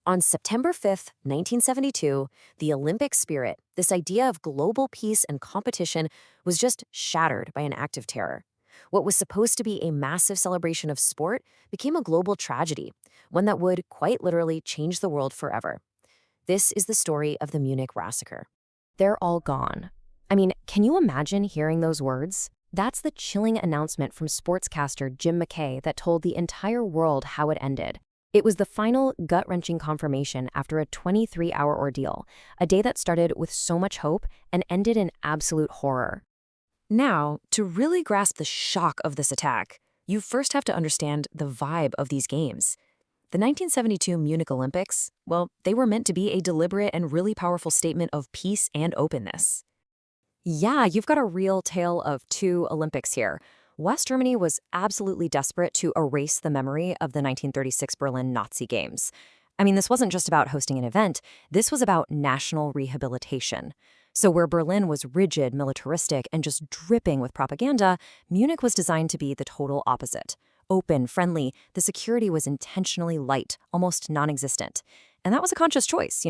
On September 5th, 1972, the Olympic spirit, this idea of global peace and competition, was just shattered by an act of terror. What was supposed to be a massive celebration of sport became a global tragedy, one that would, quite literally, change the world forever. This is the story of the Munich massacre. They're all gone. I mean, can you imagine hearing those words? That's the chilling announcement from sportscaster Jim McKay that told the entire world how it ended. It was the final gut-wrenching confirmation after a 23-hour ordeal, a day that started with so much hope and ended in absolute horror. Now, to really grasp the shock of this attack, you first have to understand the vibe of these games. The 1972 Munich Olympics, well, they were meant to be a deliberate and really powerful statement of peace and openness. Yeah, you've got a real tale of two Olympics here. West Germany was absolutely desperate to erase the memory of the 1936 Berlin Nazi Games. I mean, this wasn't just about hosting an event, this was about national rehabilitation. So where Berlin was rigid, militaristic, and just dripping with propaganda, Munich was designed to be the total opposite. Open, friendly, the security was intentionally light, almost non-existent. And that was a conscious choice,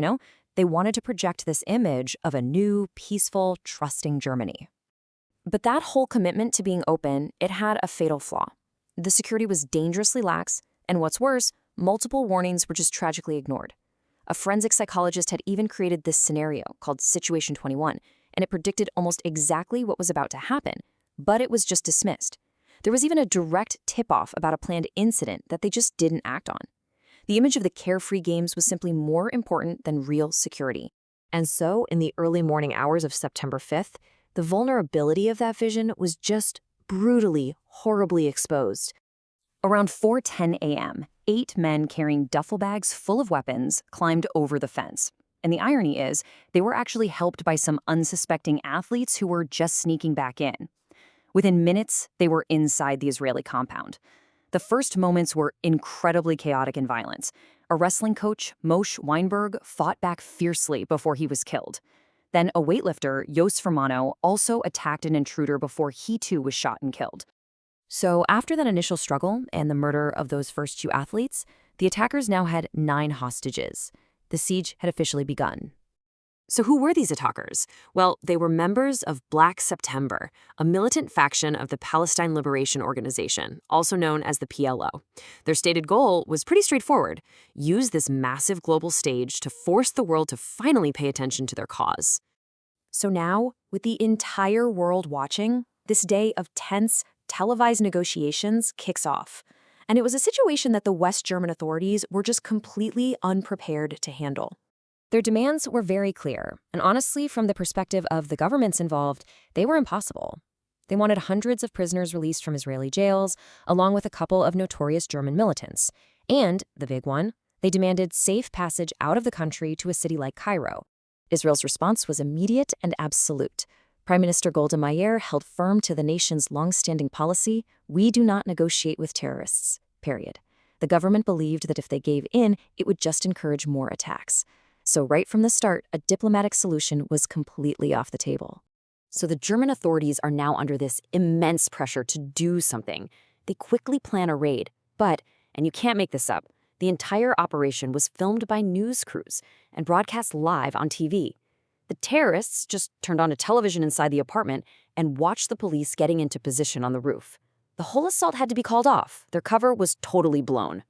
They wanted to project this image of a new, peaceful, trusting Germany. But that whole commitment to being open, it had a fatal flaw. The security was dangerously lax, and what's worse, multiple warnings were just tragically ignored. A forensic psychologist had even created this scenario called Situation 21, and it predicted almost exactly what was about to happen, but it was just dismissed. There was even a direct tip-off about a planned incident that they just didn't act on. The image of the carefree games was simply more important than real security. And so, in the early morning hours of September 5th, the vulnerability of that vision was just brutally, horribly exposed. Around 4:10 a.m., 8 men carrying duffel bags full of weapons climbed over the fence. And the irony is, they were actually helped by some unsuspecting athletes who were just sneaking back in. Within minutes, they were inside the Israeli compound. The first moments were incredibly chaotic and violent. A wrestling coach, Moshe Weinberg, fought back fiercely before he was killed. Then a weightlifter, Jos Fermano, also attacked an intruder before he too was shot and killed. So after that initial struggle and the murder of those first 2 athletes, the attackers now had 9 hostages. The siege had officially begun. So who were these attackers? Well, they were members of Black September, a militant faction of the Palestine Liberation Organization, also known as the PLO. Their stated goal was pretty straightforward: use this massive global stage to force the world to finally pay attention to their cause. So now, with the entire world watching, this day of tense, televised negotiations kicks off. And it was a situation that the West German authorities were just completely unprepared to handle. Their demands were very clear, and honestly, from the perspective of the governments involved, they were impossible. They wanted hundreds of prisoners released from Israeli jails, along with a couple of notorious German militants. And, the big one, they demanded safe passage out of the country to a city like Cairo. Israel's response was immediate and absolute. Prime Minister Golda Meir held firm to the nation's long-standing policy: we do not negotiate with terrorists, period. The government believed that if they gave in, it would just encourage more attacks. So right from the start, a diplomatic solution was completely off the table. So the German authorities are now under this immense pressure to do something. They quickly plan a raid, but, and you can't make this up, the entire operation was filmed by news crews and broadcast live on TV. The terrorists just turned on a television inside the apartment and watched the police getting into position on the roof. The whole assault had to be called off. Their cover was totally blown.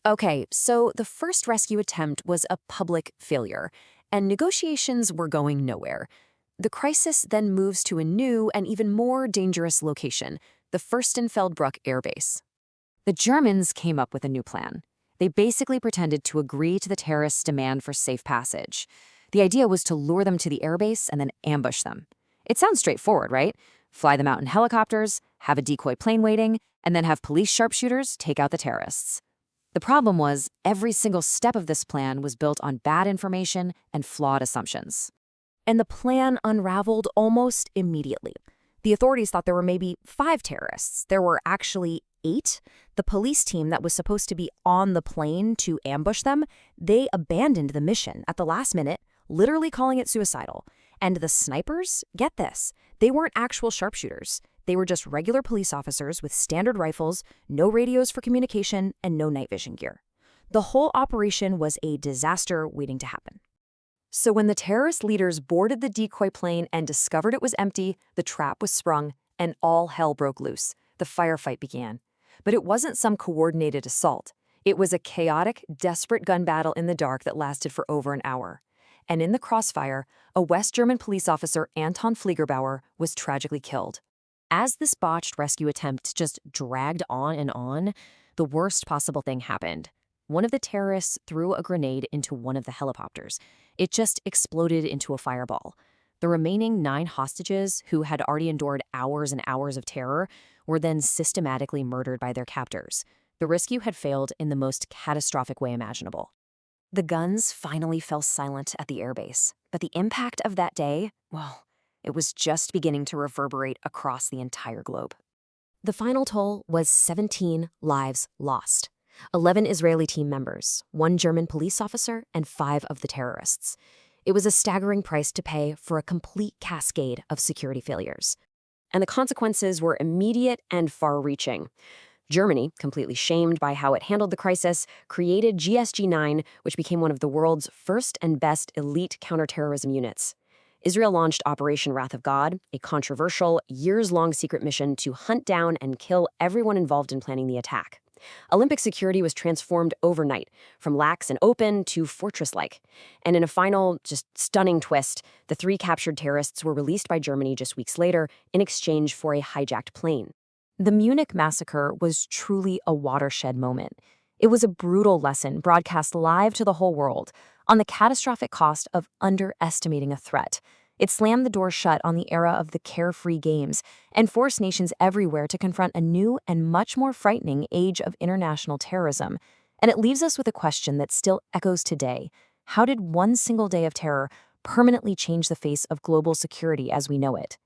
Okay, so the first rescue attempt was a public failure, and negotiations were going nowhere. The crisis then moves to a new and even more dangerous location, the Fürstenfeldbruck Air Base. The Germans came up with a new plan. They basically pretended to agree to the terrorists' demand for safe passage. The idea was to lure them to the airbase and then ambush them. It sounds straightforward, right? Fly them out in helicopters, have a decoy plane waiting, and then have police sharpshooters take out the terrorists. The problem was, every single step of this plan was built on bad information and flawed assumptions. And the plan unraveled almost immediately. The authorities thought there were maybe 5 terrorists. There were actually 8. The police team that was supposed to be on the plane to ambush them, they abandoned the mission at the last minute, literally calling it suicidal. And the snipers, get this, they weren't actual sharpshooters. They were just regular police officers with standard rifles, no radios for communication, and no night vision gear. The whole operation was a disaster waiting to happen. So when the terrorist leaders boarded the decoy plane and discovered it was empty, the trap was sprung, and all hell broke loose. The firefight began. But it wasn't some coordinated assault. It was a chaotic, desperate gun battle in the dark that lasted for over an hour. And in the crossfire, a West German police officer, Anton Fliegerbauer, was tragically killed. As this botched rescue attempt just dragged on, the worst possible thing happened. One of the terrorists threw a grenade into one of the helicopters. It just exploded into a fireball. The remaining 9 hostages, who had already endured hours and hours of terror, were then systematically murdered by their captors. The rescue had failed in the most catastrophic way imaginable. The guns finally fell silent at the airbase, but the impact of that day, well, it was just beginning to reverberate across the entire globe. The final toll was 17 lives lost. 11 Israeli team members, 1 German police officer, and 5 of the terrorists. It was a staggering price to pay for a complete cascade of security failures. And the consequences were immediate and far-reaching. Germany, completely shamed by how it handled the crisis, created GSG-9, which became one of the world's first and best elite counter-terrorism units. Israel launched Operation Wrath of God, a controversial, years-long secret mission to hunt down and kill everyone involved in planning the attack. Olympic security was transformed overnight, from lax and open to fortress-like. And in a final, just stunning twist, the 3 captured terrorists were released by Germany just weeks later in exchange for a hijacked plane. The Munich massacre was truly a watershed moment. It was a brutal lesson broadcast live to the whole world on the catastrophic cost of underestimating a threat. It slammed the door shut on the era of the carefree games and forced nations everywhere to confront a new and much more frightening age of international terrorism. And it leaves us with a question that still echoes today. How did one single day of terror permanently change the face of global security as we know it?